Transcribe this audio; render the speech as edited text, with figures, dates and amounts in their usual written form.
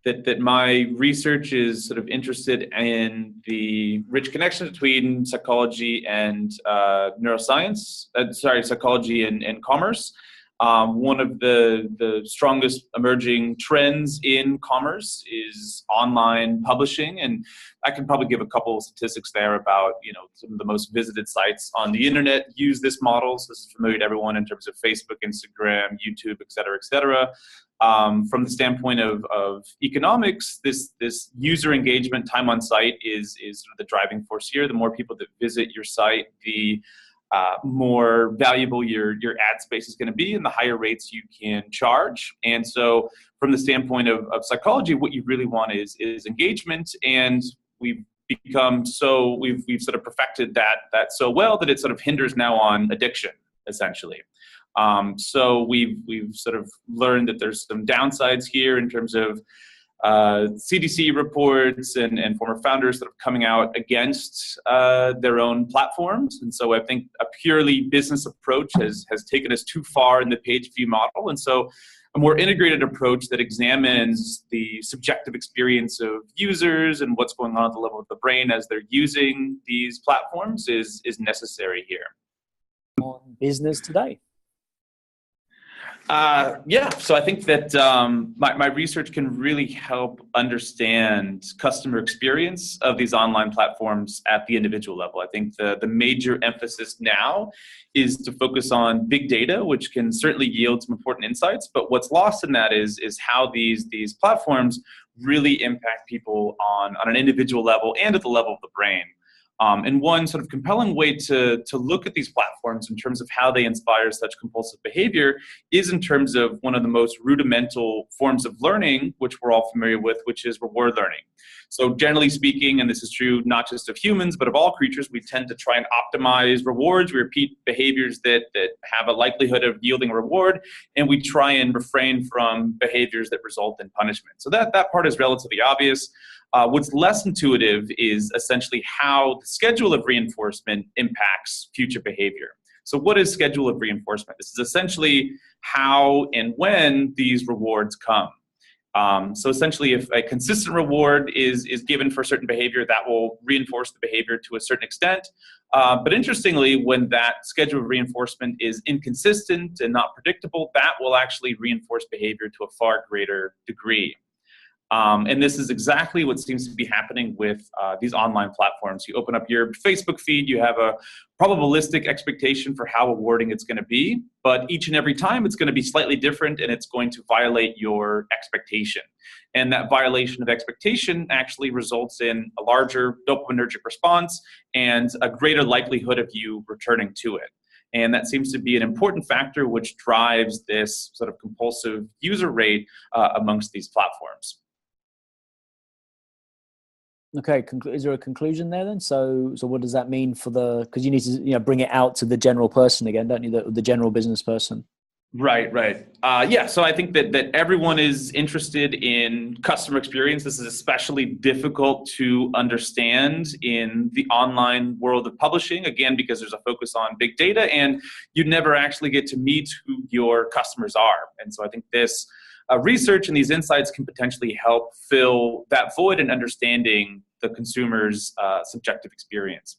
that my research is sort of interested in the rich connection between psychology and neuroscience. Psychology and commerce. One of the strongest emerging trends in commerce is online publishing, and I can probably give a couple of statistics there about some of the most visited sites on the internet use this model. So this is familiar to everyone in terms of Facebook, Instagram, YouTube, et cetera, et cetera. From the standpoint of economics, this user engagement, time on site is sort of the driving force here. The more people that visit your site, the more valuable your ad space is going to be, and the higher rates you can charge. And so from the standpoint of psychology, what you really want is engagement, and we've sort of perfected that so well that it sort of hinders now on addiction, essentially. So we've sort of learned that there's some downsides here in terms of CDC reports and former founders that are coming out against their own platforms. And so I think a purely business approach has taken us too far in the page view model. And so a more integrated approach that examines the subjective experience of users and what's going on at the level of the brain as they're using these platforms is necessary here. On business today. So I think that my research can really help understand customer experience of these online platforms at the individual level. I think the major emphasis now is to focus on big data, which can certainly yield some important insights. But what's lost in that is how these platforms really impact people on an individual level and at the level of the brain. And one sort of compelling way to look at these platforms in terms of how they inspire such compulsive behavior is in terms of one of the most rudimental forms of learning, which we're all familiar with, which is reward learning. So generally speaking, and this is true not just of humans, but of all creatures, we tend to try and optimize rewards. We repeat behaviors that have a likelihood of yielding a reward, and we try and refrain from behaviors that result in punishment. So that part is relatively obvious. What's less intuitive is essentially how the schedule of reinforcement impacts future behavior. So what is schedule of reinforcement? This is essentially how and when these rewards come. So essentially, if a consistent reward is given for a certain behavior, that will reinforce the behavior to a certain extent. But interestingly, when that schedule of reinforcement is inconsistent and not predictable, that will actually reinforce behavior to a far greater degree. And this is exactly what seems to be happening with these online platforms. You open up your Facebook feed, you have a probabilistic expectation for how rewarding it's going to be, but each and every time it's going to be slightly different and it's going to violate your expectation. And that violation of expectation actually results in a larger dopaminergic response and a greater likelihood of you returning to it. And that seems to be an important factor which drives this sort of compulsive user rate amongst these platforms. Okay, is there a conclusion there then? So what does that mean for because you need to bring it out to the general person again, don't you? The general business person. Right. So I think that everyone is interested in customer experience. This is especially difficult to understand in the online world of publishing, again, because there's a focus on big data and you never actually get to meet who your customers are. And so I think this research and these insights can potentially help fill that void in understanding the consumer's subjective experience.